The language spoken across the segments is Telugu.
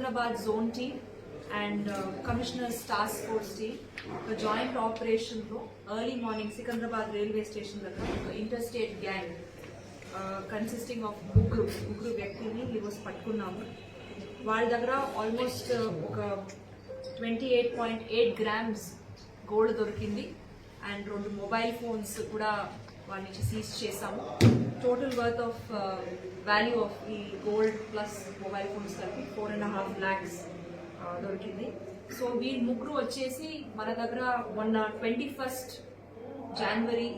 Secunderabad zone team and Commissioner's task force team, the joint operation lo early morning Secunderabad railway station దగ్గర interstate gang consisting of ముగ్గురు వ్యక్తిని ఈరోజు పట్టుకున్నాము. వాళ్ళ దగ్గర ఆల్మోస్ట్ ఒక 28.8 grams గోల్డ్ దొరికింది అండ్ 2 మొబైల్ ఫోన్స్ కూడా వాళ్ళ నుంచి సీజ్ చేసాము. Total worth of value of ఈ గోల్డ్ ప్లస్ మొబైల్ ఫోన్స్ కలిపి 4.5 lakhs దొరికింది. సో వీళ్ళు ముగ్గురు వచ్చేసి మన దగ్గర మొన్న 21st January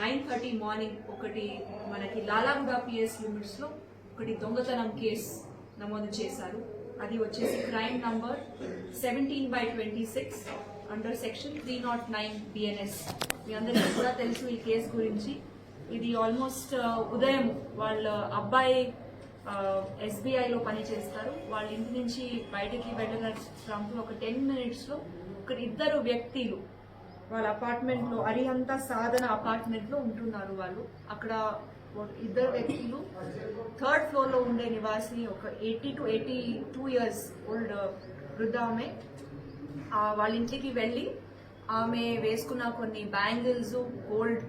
9:30 మార్నింగ్ ఒకటి మనకి లాలాగూడ పిఎస్ లిమిట్స్లో ఒకటి దొంగతనం కేసు నమోదు చేశారు. అది వచ్చేసి crime number 17/26 under section 309 BNS. మీ అందరికీ కూడా తెలుసు ఈ కేసు గురించి. ఇది ఆల్మోస్ట్ ఉదయం వాళ్ళ అబ్బాయి SBIలో పని చేస్తారు. వాళ్ళ ఇంటి నుంచి బయటికి వెళ్ళిన క్రమంలో ఒక 10 minutesలో ఇద్దరు వ్యక్తులు వాళ్ళ అపార్ట్మెంట్లో అరిహంత సాధన అపార్ట్మెంట్లో ఉంటున్నారు. వాళ్ళు అక్కడ ఇద్దరు వ్యక్తులు 3rd floorలో ఉండే నివాసిని ఒక 80 to 82 years ఓల్డ్ వృద్ధ ఆమె వాళ్ళ ఇంటికి వెళ్ళి ఆమె వేసుకున్న కొన్ని బ్యాంగిల్స్ గోల్డ్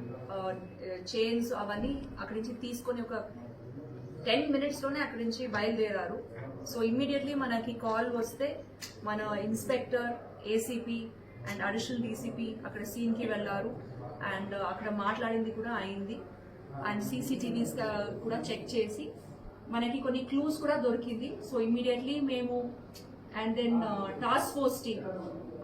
చైన్స్ అవన్నీ అక్కడి నుంచి తీసుకొని ఒక 10 minutesలోనే అక్కడి నుంచి బయలుదేరారు. సో ఇమ్మీడియట్లీ మనకి కాల్ వస్తే మన inspector ACP and additional DCP అక్కడ సీన్కి వెళ్ళారు అండ్ అక్కడ మాట్లాడింది కూడా అయింది. అండ్ CCTVs కూడా చెక్ చేసి మనకి కొన్ని క్లూస్ కూడా దొరికింది. సో ఇమ్మీడియట్లీ మేము and then task force team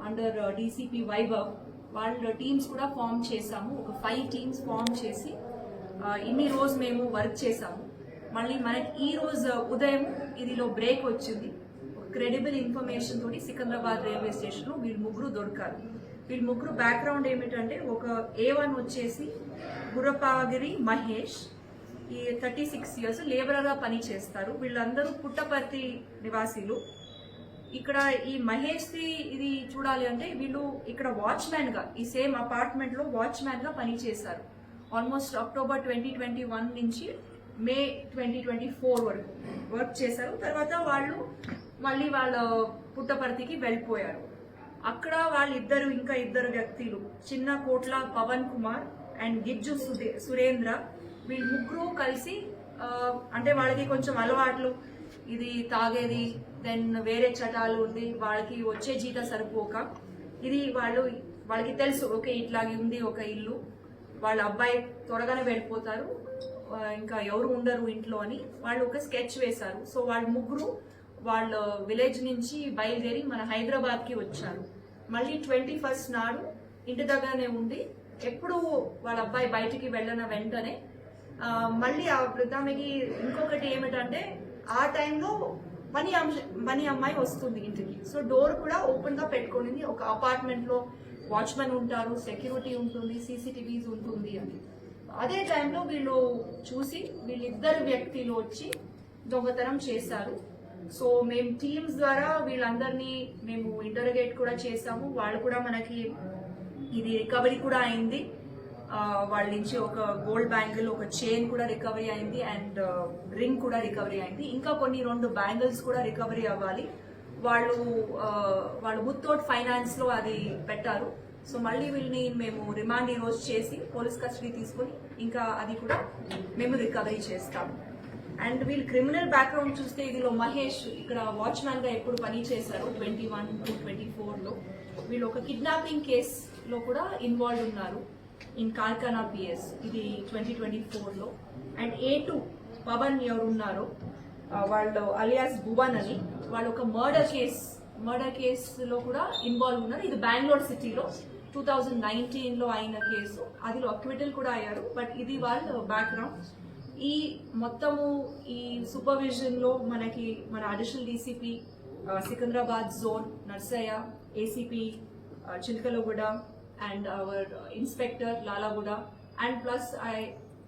under DCP Vaibhav వాళ్ళ టీమ్స్ కూడా ఫామ్ చేసాము. ఒక 5 teams ఫామ్ చేసి ఇన్ని రోజు మేము వర్క్ చేసాము. మళ్ళీ మనకి ఈ రోజు ఉదయం ఇదిలో బ్రేక్ వచ్చింది. క్రెడిబుల్ ఇన్ఫర్మేషన్ తోటి సికింద్రాబాద్ రైల్వే స్టేషన్ లో వీళ్ళు ముగ్గురు దొరికారు. వీళ్ళ ముగ్గురు బ్యాక్గ్రౌండ్ ఏమిటంటే ఒక A1 వచ్చేసి గురపాగిరి మహేష్, ఈ 36 years లేబరర్ గా పని చేస్తారు. వీళ్ళందరూ పుట్టపర్తి నివాసీలు. ఇక్కడ ఈ మహేష్ ఇది చూడాలి అంటే వీళ్ళు ఇక్కడ వాచ్మ్యాన్ గా ఈ సేమ్ అపార్ట్మెంట్ లో వాచ్మ్యాన్ గా పని చేశారు. ఆల్మోస్ట్ అక్టోబర్ 2021 నుంచి మే 2024 వరకు వర్క్ చేశారు. తర్వాత వాళ్ళు మళ్ళీ వాళ్ళ పుట్టపర్తికి వెళ్ళిపోయారు. అక్కడ వాళ్ళిద్దరు ఇంకా ఇద్దరు వ్యక్తులు చిన్న కోట్ల పవన్ కుమార్ అండ్ గిజ్జు సురేంద్ర వీళ్ళు ముగ్గురు కలిసి అంటే వాళ్ళకి కొంచెం అలవాట్లు ఇది తాగేది దెన్ వేరే చటాలు ఉంది, వాళ్ళకి వచ్చే జీత సరిపోక ఇది వాళ్ళకి తెలుసు ఓకే ఇట్లాగే ఉంది ఒక ఇల్లు, వాళ్ళ అబ్బాయి త్వరగానే వెళ్ళిపోతారు ఇంకా ఎవరు ఉండరు ఇంట్లో అని వాళ్ళు ఒక స్కెచ్ వేశారు. సో వాళ్ళ ముగ్గురు వాళ్ళ విలేజ్ నుంచి బయలుదేరి మన హైదరాబాద్ కి వచ్చారు. మళ్ళీ 21st నాడు ఇంటి దగ్గరనే ఉండి ఎప్పుడు వాళ్ళ అబ్బాయి బయటికి వెళ్ళిన వెంటనే మళ్ళీ ఆ వృద్ధామెకి ఇంకొకటి ఏమిటంటే ఆ టైంలో మనీ అమ్మాయి వస్తుంది ఇంటికి. సో డోర్ కూడా ఓపెన్ గా పెట్టుకుని ఒక అపార్ట్మెంట్ లో వాచ్మెన్ ఉంటారు, సెక్యూరిటీ ఉంటుంది, CCTVs ఉంటుంది అని. అదే టైంలో వీళ్ళు చూసి వీళ్ళిద్దరు వ్యక్తులు వచ్చి దొంగతనం చేశారు. సో మేము టీమ్స్ ద్వారా వీళ్ళందరినీ మేము ఇంటరోగేట్ కూడా చేసాము. వాళ్ళు కూడా మనకి ఇది రికవరీ కూడా అయింది. వాళ్ళ నుంచి ఒక గోల్డ్ బ్యాంగిల్ ఒక చైన్ కూడా రికవరీ అయింది అండ్ రింగ్ కూడా రికవరీ అయింది. ఇంకా కొన్ని 2 బ్యాంగిల్స్ కూడా రికవరీ అవ్వాలి. వాళ్ళు ముత్తోట్ ఫైనాన్స్ లో అది పెట్టారు. సో మళ్ళీ వీళ్ళని మేము రిమాండ్ ఈ రోజు చేసి పోలీస్ కస్టడీ తీసుకుని ఇంకా అది కూడా మేము రికవరీ చేస్తాము. అండ్ వీళ్ళు క్రిమినల్ బ్యాక్గ్రౌండ్ చూస్తే ఇదిలో మహేష్ ఇక్కడ వాచ్మ్యాన్ గా ఎప్పుడు పని చేశారు 21 to 24లో. వీళ్ళు ఒక కిడ్నాపింగ్ కేసులో కూడా ఇన్వాల్వ్ ఉన్నారు ఇన్ కార్ఖానా PS, ఇది 2024లో. అండ్ A2 పవన్ ఎవరు ఉన్నారో వాళ్ళు అలియాస్ భువన్ అని వాళ్ళు ఒక మర్డర్ కేసులో కూడా ఇన్వాల్వ్ ఉన్నారు. ఇది బెంగళూరు సిటీలో 2019లో అయిన కేసు. అదిలో అక్విటల్ కూడా అయ్యారు. బట్ ఇది వాళ్ళ బ్యాక్గ్రౌండ్. ఈ మొత్తము ఈ సూపర్విజన్ లో మనకి మన additional DCP Secunderabad zone Narsaiah, ACP Chilkalguda and our inspector Lalaguda, and plus I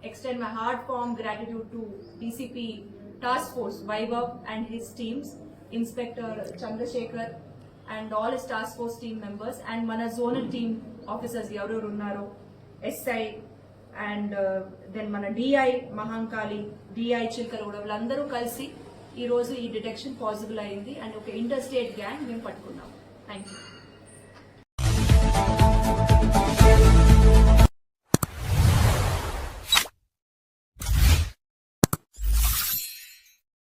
extend my heart-felt gratitude to DCP task force Vaibhav and his teams, Inspector Chandrasekhar and all his task force team members, and mana zonal team officers ఎవరెవరు ఉన్నారో SI and then మన DI మహాంకాళి, DI చిల్కలగూడ వీళ్ళందరూ కలిసి ఈ రోజు ఈ డిటెక్షన్ పాసిబుల్ అయింది అండ్ ఒక ఇంటర్ స్టేట్ గ్యాంగ్ మేము పట్టుకున్నాం. Thank you.